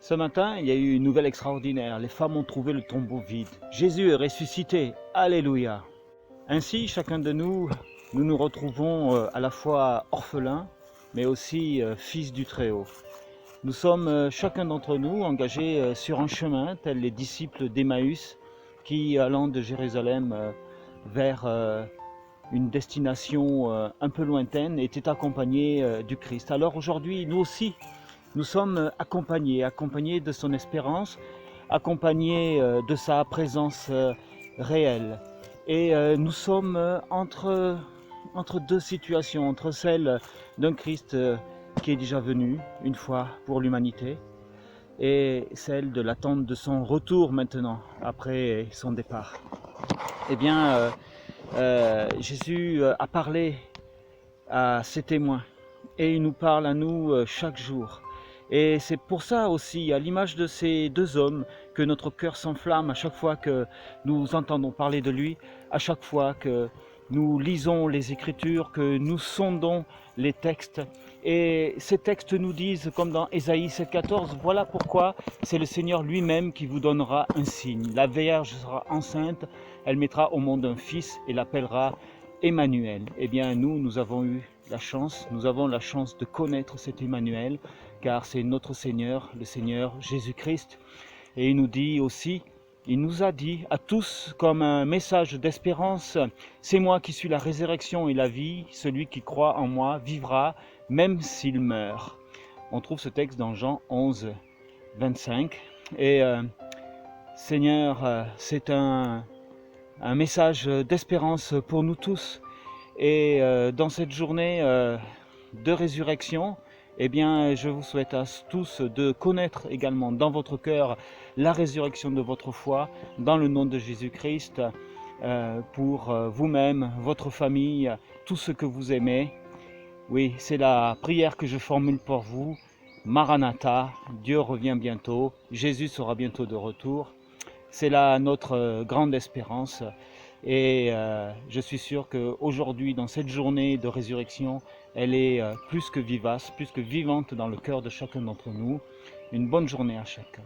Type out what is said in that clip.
Ce matin, il y a eu une nouvelle extraordinaire. Les femmes ont trouvé le tombeau vide. Jésus est ressuscité. Alléluia. Ainsi, chacun de nous, nous nous retrouvons à la fois orphelins, mais aussi fils du Très-Haut. Nous sommes, chacun d'entre nous, engagés sur un chemin, tels les disciples d'Emmaüs, qui, allant de Jérusalem vers une destination un peu lointaine, étaient accompagnés du Christ. Alors aujourd'hui, nous aussi, nous sommes accompagnés de son espérance, accompagnés de sa présence réelle. Et nous sommes entre deux situations, entre celle d'un Christ qui est déjà venu une fois pour l'humanité et celle de l'attente de son retour maintenant, après son départ. Eh bien, Jésus a parlé à ses témoins et il nous parle à nous chaque jour. Et c'est pour ça aussi, à l'image de ces deux hommes, que notre cœur s'enflamme à chaque fois que nous entendons parler de lui, à chaque fois que nous lisons les Écritures, que nous sondons les textes. Et ces textes nous disent, comme dans Ésaïe 7,14, voilà pourquoi c'est le Seigneur lui-même qui vous donnera un signe. La Vierge sera enceinte, elle mettra au monde un fils et l'appellera Emmanuel. Eh bien, nous avons eu la chance, nous avons la chance de connaître cet Emmanuel, car c'est notre Seigneur, le Seigneur Jésus-Christ. Et il nous dit aussi, il nous a dit à tous comme un message d'espérance, c'est moi qui suis la résurrection et la vie, celui qui croit en moi vivra, même s'il meurt. On trouve ce texte dans Jean 11, 25. Et Seigneur, c'est un message d'espérance pour nous tous. Et dans cette journée de résurrection, eh bien, je vous souhaite à tous de connaître également dans votre cœur la résurrection de votre foi, dans le nom de Jésus-Christ, pour vous-même, votre famille, tout ce que vous aimez. Oui, c'est la prière que je formule pour vous. Maranatha, Dieu revient bientôt, Jésus sera bientôt de retour. C'est là notre grande espérance. Et je suis sûr qu'aujourd'hui, dans cette journée de résurrection, elle est plus que vivace, plus que vivante dans le cœur de chacun d'entre nous. Une bonne journée à chacun.